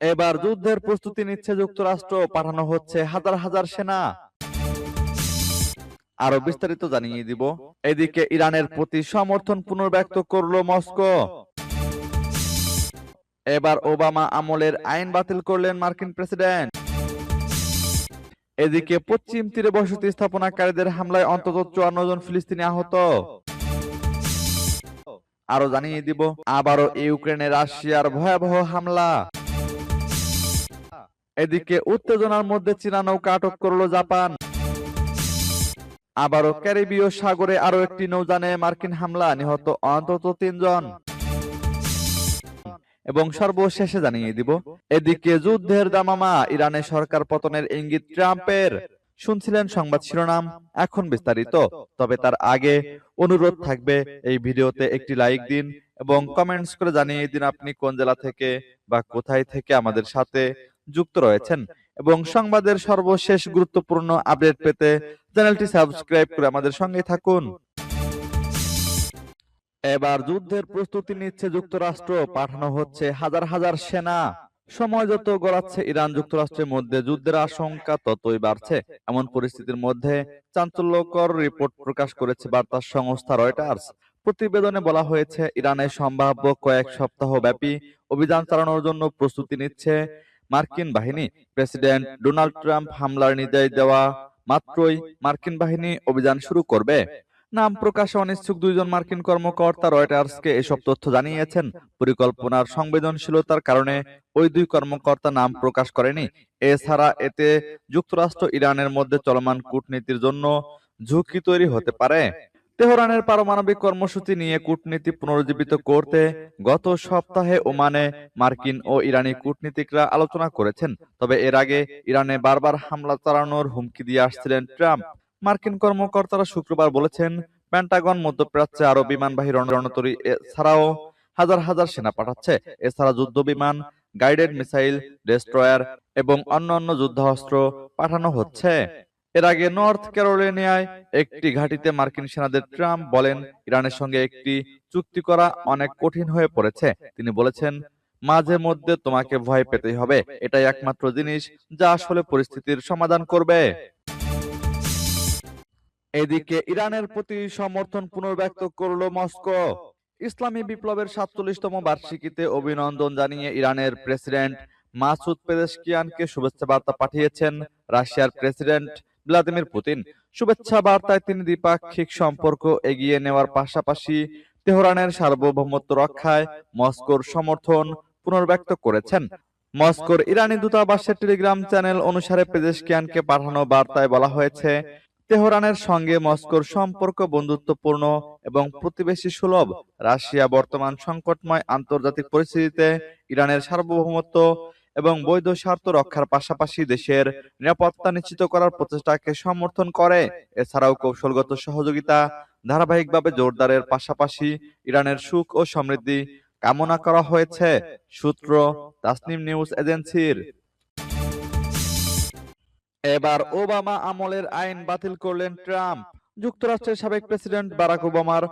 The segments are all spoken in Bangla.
এবার যুদ্ধের প্রস্তুতি নিচ্ছে যুক্তরাষ্ট্র, পাঠানো হচ্ছে হাজার হাজার সেনা। আরো বিস্তারিত জানিয়ে দিব। এদিকে ইরানের প্রতি সমর্থন পুনর্ব্যক্ত করলো মস্কো। এবার ওবামা আমলের আইন বাতিল করলেন মার্কিন প্রেসিডেন্ট। এদিকে পশ্চিম তীরে বসতি স্থাপনাকারীদের হামলায় অন্তত 54 জন ফিলিস্তিনি আহত। আরো জানিয়ে দিব, আবারও ইউক্রেনে রাশিয়ার ভয়াবহ হামলা। এদিকে উত্তেজনার মধ্যে চীনা নৌকা আটক করলো জাপান। আবারও ক্যারিবীয় সাগরে আরো একটি নৌযানে মার্কিন হামলা, নিহত অন্তত 3 জন। এবং সর্বশেষে জানিয়ে দিব, এদিকে যুদ্ধের দামামা, ইরানে সরকার পতনের ইঙ্গিত ট্রাম্পের। শুনছিলেন সংবাদ শিরোনাম, এখন বিস্তারিত। তবে তার আগে অনুরোধ থাকবে, এই ভিডিওতে একটি লাইক দিন এবং কমেন্টস করে জানিয়ে দিন আপনি কোন জেলা থেকে বা কোথায় থেকে আমাদের সাথে যুক্ত রয়েছেন। এবং সংবাদের সর্বশেষ গুরুত্বপূর্ণ আপডেট পেতে চ্যানেলটি সাবস্ক্রাইব করে আমাদের সঙ্গে থাকুন। এবার যুদ্ধের প্রস্তুতি নিচ্ছে যুক্তরাষ্ট্র, পাঠানো হচ্ছে হাজার হাজার সেনা। সময় যত গড়াচ্ছে ইরান যুক্তরাষ্ট্রের মধ্যে যুদ্ধের আশঙ্কা ততই বাড়ছে। এমন পরিস্থিতির মধ্যে চাঞ্চল্যকর রিপোর্ট প্রকাশ করেছে বার্তা সংস্থা রয়টার্স। প্রতিবেদনে বলা হয়েছে, ইরানের সম্ভাব্য কয়েক সপ্তাহ ব্যাপী অভিযান চালানোর জন্য প্রস্তুতি নিচ্ছে মার্কিন বাহিনী। প্রেসিডেন্ট ডোনাল্ড ট্রাম্প হামলার নির্দেশ দেওয়া মাত্রই মার্কিন বাহিনী অভিযান শুরু করবে। নাম প্রকাশে অনিচ্ছুক 2 জন মার্কিন কর্মকর্তা রয়টার্সকে এসব তথ্য জানিয়েছেন। পরিকল্পনার সংবেদনশীলতার কারণে ওই 2 কর্মকর্তা নাম প্রকাশ করেনি। এছাড়া এতে যুক্তরাষ্ট্র ইরানের মধ্যে চলমান কূটনীতির জন্য ঝুঁকি তৈরি হতে পারে। তেহরানের পারমাণবিক কর্মসূচি নিয়ে কূটনীতি পুনরুজ্জীবিত করতে গত সপ্তাহে ওমানে মার্কিন ও ইরানি কূটনীতিকরা আলোচনা করেছেন। তবে এর আগে ইরানে বারবার হামলা চালানোর হুমকি দিয়ে আসছিলেন ট্রাম্প। মার্কিন কর্মকর্তারা শুক্রবার বলেছেন, পেন্টাগন মধ্যপ্রাচ্যে আরো বিমানবাহী রণতরী এছাড়াও হাজার হাজার সেনা পাঠাচ্ছে। এছাড়া যুদ্ধ বিমান, গাইডেড মিসাইল, ডেস্ট্রয়ার এবং অন্যান্য যুদ্ধাস্ত্র পাঠানো হচ্ছে। এর আগে নর্থ ক্যারোলিনায় একটি ঘাঁটিতে মার্কিন সেনাদের ট্রাম্প বলেন, ইরানের সঙ্গে একটি চুক্তি করা অনেক কঠিন হয়ে পড়েছে। তিনি বলেছেন, মাঝে মধ্যে তোমাকে ভয় পেতেই হবে, এটাই একমাত্র জিনিস যা আসলে পরিস্থিতির সমাধান করবে। এদিকে ইরানের প্রতি সমর্থন পুনর্ব্যক্ত করল মস্কো। ইসলামী বিপ্লবের 47তম বার্ষিকীতে অভিনন্দন জানিয়ে ইরানের প্রেসিডেন্ট মাসুদ পেজেশকিয়ানকে শুভেচ্ছা বার্তা পাঠিয়েছেন রাশিয়ার প্রেসিডেন্ট ভ্লাদিমির পুতিন। শুভেচ্ছা বার্তায় তিনি দ্বিপাক্ষিক সম্পর্ক এগিয়ে নেওয়ার পাশাপাশি তেহরানের সার্বভৌমত্ব রক্ষায় মস্কোর সমর্থন পুনর্ব্যক্ত করেছেন। মস্কোর ইরানি দূতাবাসের টেলিগ্রাম চ্যানেল অনুসারে পেজেশকিয়ানকে পাঠানো বার্তায় বলা হয়েছে, তেহরানের সঙ্গে মস্কোর সম্পর্ক বন্ধুত্বপূর্ণ এবং প্রতিবেশী সুলভ। রাশিয়া বর্তমান সংকটময় আন্তর্জাতিক পরিস্থিতিতে ইরানের সার্বভৌমত্ব এবং বৈধ স্বার্থ রক্ষার পাশাপাশি দেশের নিরাপত্তা নিশ্চিত করার প্রচেষ্টাকে সমর্থন করে। এছাড়াও কৌশলগত সহযোগিতা ধারাবাহিকভাবে জোরদারের পাশাপাশি ইরানের সুখ ও সমৃদ্ধি কামনা করা হয়েছে, সূত্র তাসনিম নিউজ এজেন্সির। এবার ওবামা আমলের আইন বাতিল করলেন ট্রাম্প। যুক্তরাষ্ট্রের সাবেক প্রেসিডেন্ট বারাক ওবামার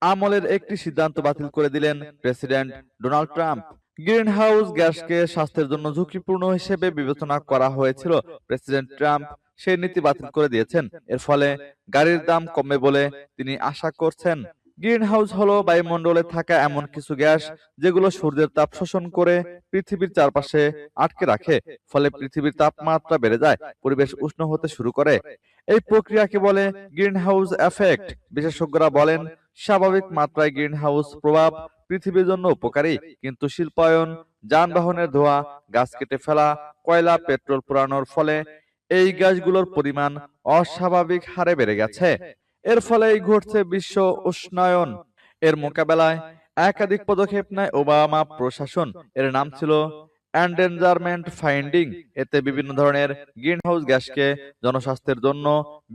আমলের একটি সিদ্ধান্ত বাতিল করে দিলেন প্রেসিডেন্ট ডোনাল্ড ট্রাম্প। গ্রিনহাউস গ্যাসকে স্বাস্থ্যের জন্য ঝুঁকিপূর্ণ হিসেবে বিবেচনা করা হয়েছিল। প্রেসিডেন্ট ট্রাম্প সেই নীতি বাতিল করে দিয়েছেন। এর ফলে গাড়ির দাম কমবে বলে তিনি আশা করছেন। গ্রিনহাউস হলো বায়ুমণ্ডলে থাকা এমন কিছু গ্যাস যেগুলো সূর্যের তাপ শোষণ করে পৃথিবীর চারপাশে আটকে রাখে। ফলে পৃথিবীর তাপমাত্রা বেড়ে যায়, পরিবেশ উষ্ণ হতে শুরু করে। এই প্রক্রিয়াকে বলে গ্রিনহাউস এফেক্ট। বিশেষজ্ঞরা বলেন, স্বাভাবিক মাত্রায় গ্রিনহাউস প্রভাব পৃথিবীর জন্য উপকারী, কিন্তু শিল্পায়ন, যানবাহনের ধোঁয়া, গাছ কেটে ফেলা, কয়লা, পেট্রোল পোড়ানোর ফলে এই গ্যাসগুলোর পরিমাণ অস্বাভাবিক হারে বেড়ে গেছে। এর ফলেই ঘটছে বিশ্ব উষ্ণায়ন। এর মোকাবেলায় একাধিক পদক্ষেপ নেয় ওবামা প্রশাসন। এর নাম ছিল এন্ডেঞ্জারমেন্ট ফাইন্ডিং। এতে বিভিন্ন ধরনের গ্রিনহাউস গ্যাসকে জনস্বাস্থ্যের জন্য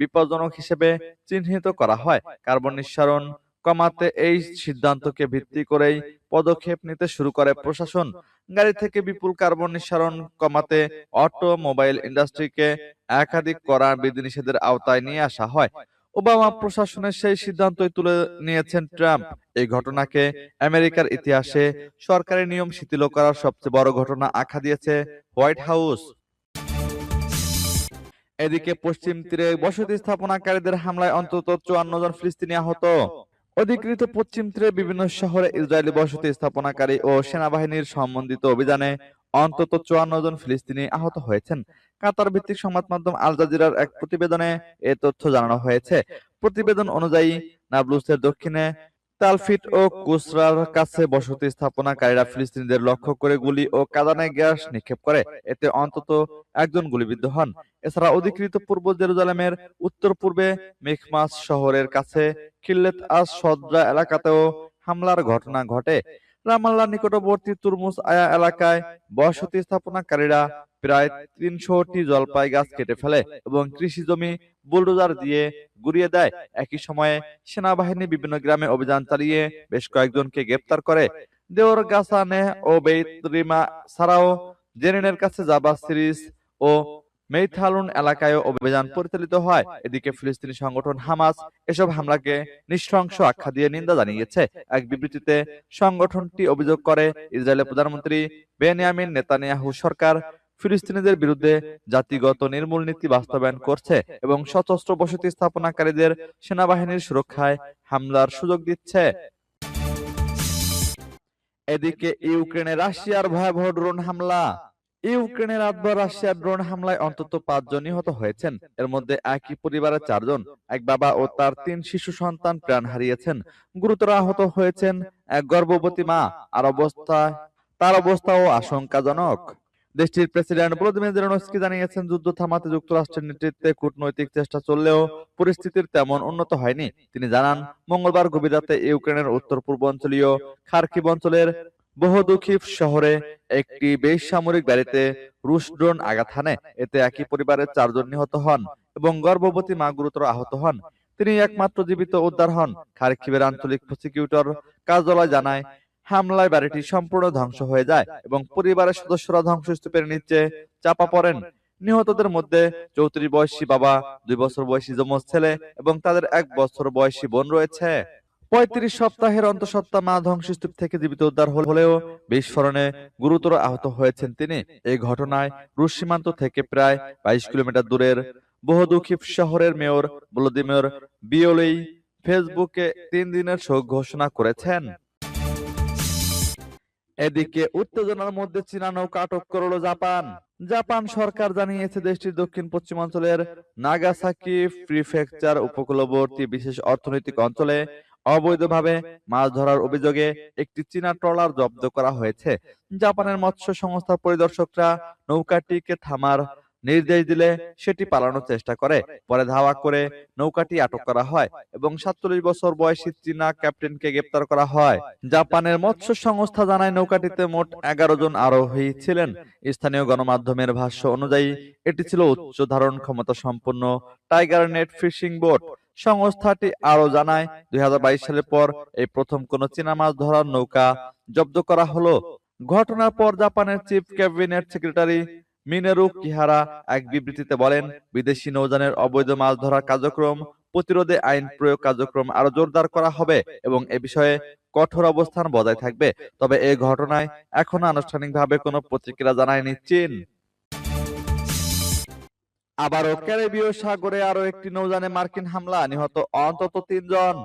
বিপজ্জনক হিসেবে চিহ্নিত করা হয়। কার্বন নিঃসরণ কমাতে এই সিদ্ধান্তকে ভিত্তি করেই পদক্ষেপ নিতে শুরু করে প্রশাসন। গাড়ি থেকে বিপুল কার্বন নিঃসরণ কমাতে অটোমোবাইল ইন্ডাস্ট্রিকে একাধিক কড়া বিধিনিষেধের আওতায় নিয়ে আসা হয়। ওবামা প্রশাসনের সেই সিদ্ধান্তই তুলে নিয়েছেন ট্রাম্প। এই ঘটনাকে আমেরিকার ইতিহাসে সরকারি নিয়ম শিথিল করার সবচেয়ে বড় ঘটনা আখ্যা দিয়েছে হোয়াইট হাউস। এদিকে পশ্চিম তীরে বসতি স্থাপনাকারীদের হামলায় অন্তত 54 জন ফিলিস্তিনি আহত। অধিকৃত পশ্চিম তীরে বিভিন্ন শহরে ইসরায়েলি বসতি স্থাপনাকারী ও সেনাবাহিনীর সমন্বিত অভিযানে অন্তত 54 জন ফিলিস্তিনি আহত হয়েছেন। কাতার ভিত্তিক সংবাদ মাধ্যম আল জাজিরার এক প্রতিবেদনে এ তথ্য জানানো হয়েছে। প্রতিবেদন অনুযায়ী নাবলুসের দক্ষিণে তালফিট ও কুসরার কাছে বসতি স্থাপনাকারীরা ফিলিস্তিনিদের লক্ষ্য করে গুলি ও কাঁদানে গ্যাস নিক্ষেপ করে। এতে অন্তত একজন গুলিবিদ্ধ হন। এছাড়া অধিকৃত পূর্ব জেরুজালেমের উত্তর পূর্বে মেখমাস শহরের কাছে খিল্লেত আস সদরা এলাকাতেও হামলার ঘটনা ঘটে। রামাল্লার নিকটবর্তী তুরমুজ আয়া এলাকায় বসতি স্থাপনাকারীরা প্রায় 300টি জলপাই গাছ কেটে ফেলে এবং কৃষি জমি বুলডোজার দিয়ে গুড়িয়ে দেয়। একই সময়ে সেনাবাহিনী বিভিন্ন গ্রামে অভিযান চালিয়ে বেশ কয়েকজনকে গ্রেপ্তার করে। দেওর গাছানে ও বেইত রিমা ছাড়াও জেনিনের কাছে জাবা সিরিস ও মেইথালুন এলাকায় অভিযান পরিচালিত হয়। এদিকে ফিলিস্তিনি সংগঠন হামাস এসব হামলাকে নৃশংস আখ্যা দিয়ে নিন্দা জানিয়েছে। এক বিবৃতিতে সংগঠনটি অভিযোগ করে, ইসরায়েলের প্রধানমন্ত্রী বেনিয়ামিন নেতানিয়াহু সরকার ফিলিস্তিনিদের বিরুদ্ধে জাতিগত নির্মূল নীতি বাস্তবায়ন করছে এবং সশস্ত্র বসতি স্থাপনাকারীদের সেনাবাহিনীর সুরক্ষায় হামলার সুযোগ দিচ্ছে। এদিকে ইউক্রেনে রাশিয়ার ভয়াবহ ড্রোন হামলা। ইউক্রেনের রাতভর রাশিয়ার ড্রোন হামলায় অন্তত 5 জন নিহত হয়েছেন। এর মধ্যে একই পরিবারের 4 জন, এক বাবা ও তার 3 শিশু সন্তান প্রাণ হারিয়েছেন। গুরুতর আহত হয়েছেন এক গর্ভবতী মা। তার অবস্থাও আশঙ্কাজনক। দেশটির প্রেসিডেন্ট ভলোদিমির জেলেনস্কি জানিয়েছেন, যুদ্ধ থামাতে যুক্তরাষ্ট্রের নেতৃত্বে কূটনৈতিক চেষ্টা চললেও পরিস্থিতির তেমন উন্নত হয়নি। তিনি জানান, মঙ্গলবার গভীর রাতে ইউক্রেনের উত্তর পূর্বাঞ্চলীয় খার্কিভ অঞ্চলের বহুদুখিভ শহরে একটি বেসামরিক বাড়িতে রুশ ড্রোন আঘাত হানে। এতে একই পরিবারের 4 জন নিহত হন এবং গর্ভবতী মা গুরুতর আহত হন। তিনি একমাত্র জীবিত উদ্ধার হন। খার্কিভের আঞ্চলিক প্রসিকিউটর কার্যালয় জানায়, হামলায় বাড়িটি সম্পূর্ণ ধ্বংস হয়ে যায় এবং পরিবারের সদস্যরা ধ্বংসস্তূপের নিচে চাপা পড়েন। নিহতদের মধ্যে 34 বয়সী বাবা, 2 বছর বয়সী যমজ ছেলে এবং তাদের 1 বছর বয়সী বোন রয়েছে। 35 সপ্তাহের অন্তঃসত্ত্বা মা ধ্বংসস্তূপ থেকে জীবিত উদ্ধার হলেও বিস্ফোরণে গুরুতর আহত হয়েছেন তিনি। এই ঘটনায় রুশ সীমান্ত থেকে প্রায় 22 কিলোমিটার দূরের বহুদুখিভ শহরের মেয়র ভলোদিমির বিয়োলি ফেসবুকে 3 দিনের শোক ঘোষণা করেছেন। এদিকে উত্তেজনার মধ্যে চীনা নৌকা আটক করল জাপান। জাপান সরকার জানিয়েছে, দেশটির দক্ষিণ পশ্চিমাঞ্চলের নাগাসাকি প্রিফেকচার উপকূলবর্তী বিশেষ অর্থনৈতিক অঞ্চলে অবৈধভাবে মাছ ধরার অভিযোগে একটি চীনা ট্রলার জব্দ করা হয়েছে। জাপানের মৎস্য সংস্থার পরিদর্শকরা নৌকাটিকে থামার নির্দেশ দিলে সেটি পালানোর চেষ্টা করে। পরে ধাওয়া করে নৌকাটি আটক করা হয় এবং 47 বছর বয়সী চীনা ক্যাপ্টেনকে গ্রেপ্তার করা হয়। জাপানের মৎস্য সংস্থা জানায়, নৌকাটিতে মোট 11 জন আরোহী ছিলেন। স্থানীয় গণমাধ্যমের ভাষ্য অনুযায়ী এটি ছিল উচ্চ ধারণ ক্ষমতা সম্পন্ন টাইগার নেট ফিশিং বোট। সংস্থাটি আরো জানায়, 2022 সালের পর এই প্রথম কোন চীনা মাছ ধরার নৌকা জব্দ করা হলো। ঘটনার পর জাপানের চিফ ক্যাবিনেট সেক্রেটারি মিনেরু কিহারা এক বিবৃতিতে বলেন, বিদেশি নৌযানের অবৈধ মাছ ধরার কার্যক্রম প্রতিরোধে আইন প্রয়োগ কার্যক্রম আরো জোরদার করা হবে এবং এ বিষয়ে কঠোর অবস্থান বজায় থাকবে। তবে এই ঘটনায় এখনো আনুষ্ঠানিকভাবে কোনো প্রতিক্রিয়া জানায়নি চীন। আবারও ক্যারিবীয় সাগরে আরো একটি নৌযানে মার্কিন হামলা, নিহত অন্তত 3 জন।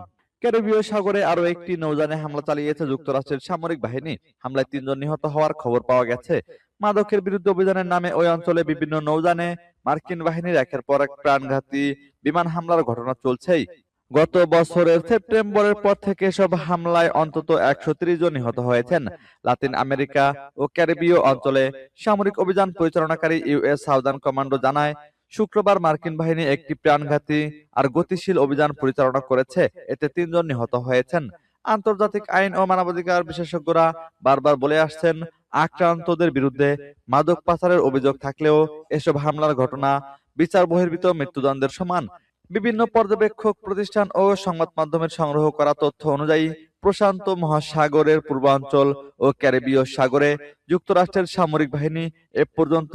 ক্যারিবীয় সাগরে আরো একটি নৌযানে হামলা চালিয়েছে যুক্তরাষ্ট্রের সামরিক বাহিনী। হামলায় 3 জন নিহত হওয়ার খবর পাওয়া গেছে। মাদকের বিরুদ্ধে অভিযানের নামে ওই অঞ্চলে বিভিন্ন নৌযানে মার্কিন বাহিনীর একের পর এক প্রাণঘাতী বিমান হামলার ঘটনা চলছেই। গত বছরের সেপ্টেম্বরের পর থেকে এসব হামলায় অন্তত 130 জন নিহত হয়েছেন। লাতিন আমেরিকা ও ক্যারিবীয় অঞ্চলে সামরিক অভিযান পরিচালনাকারী ইউএস সাউদার্ন কমান্ডো জানায়, শুক্রবার মার্কিন বাহিনী একটি প্রাণঘাতী আর গতিশীল অভিযান পরিচালনা করেছে। এতে 3 জন নিহত হয়েছেন। আন্তর্জাতিক আইন ও মানবাধিকার বিশেষজ্ঞরা বারবার বলে আসছেন, আক্রান্তদের বিরুদ্ধে মাদক পাচারের অভিযোগ থাকলেও এসব হামলার ঘটনা বিচার বহির্ভূত মৃত্যুদণ্ডের সমান। বিভিন্ন পর্যবেক্ষক প্রতিষ্ঠান ও সংবাদ মাধ্যমের সংগ্রহ করা তথ্য অনুযায়ী প্রশান্ত মহাসাগরের পূর্বাঞ্চল ও ক্যারিবীয় সাগরে যুক্তরাষ্ট্রের সামরিক বাহিনী এ পর্যন্ত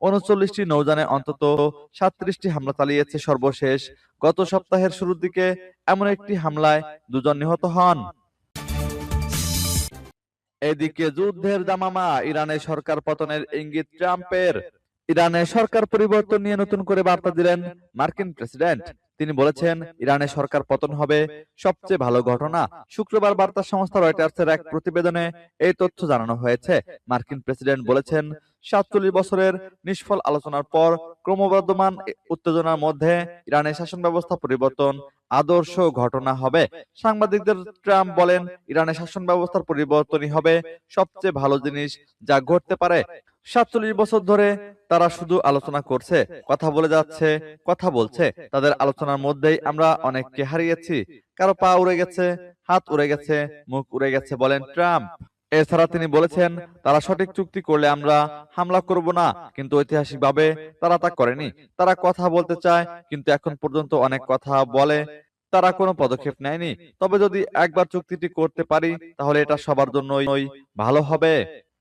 39টি নৌযানে অন্তত 37টি হামলা চালিয়েছে। সর্বশেষ গত সপ্তাহের শুরুর দিকে এমন একটি হামলায় 2 জন নিহত হন। এদিকে যুদ্ধের দামামা, ইরানের সরকার পতনের ইঙ্গিত ট্রাম্পের। ইরানের সরকার পরিবর্তন নিয়ে নতুন করে বার্তা দিলেন মার্কিন প্রেসিডেন্ট। তিনি বলেছেন, ইরানের সরকার পতন হবে সবচেয়ে ভালো ঘটনা। শুক্রবার বার্তা সংস্থা রয়টার্সের এক প্রতিবেদনে এই তথ্য জানানো হয়েছে। মার্কিন প্রেসিডেন্ট বলেছেন, 47 বছরের নিষ্ফল আলোচনার পর ক্রমবর্ধমান উত্তেজনার মধ্যে ইরানের শাসন ব্যবস্থা পরিবর্তন আদর্শ ঘটনা হবে। সাংবাদিকদের ট্রাম্প বলেন, ইরানের শাসন ব্যবস্থার পরিবর্তনই হবে সবচেয়ে ভালো জিনিস যা ঘটতে পারে। 47 বছর ধরে তারা শুধু আলোচনা করছে, কথা বলে যাচ্ছে, কথা বলছে। তাদের আলোচনার মধ্যেই আমরা অনেককে হারিয়েছি। কারো পা উড়ে গেছে, হাত উড়ে গেছে, মুখ উড়ে গেছে, বলেন ট্রাম্প। এছাড়া তিনি বলেছেন, তারা সঠিক চুক্তি করলে আমরা হামলা করব না, কিন্তু ঐতিহাসিকভাবে তারা তা করেনি। তারা কথা বলতে চায়, কিন্তু এখন পর্যন্ত অনেক কথা বলে তারা কোনো পদক্ষেপ নেয়নি। তবে যদি একবার চুক্তিটি করতে পারি, তাহলে এটা সবার জন্যই ভালো হবে।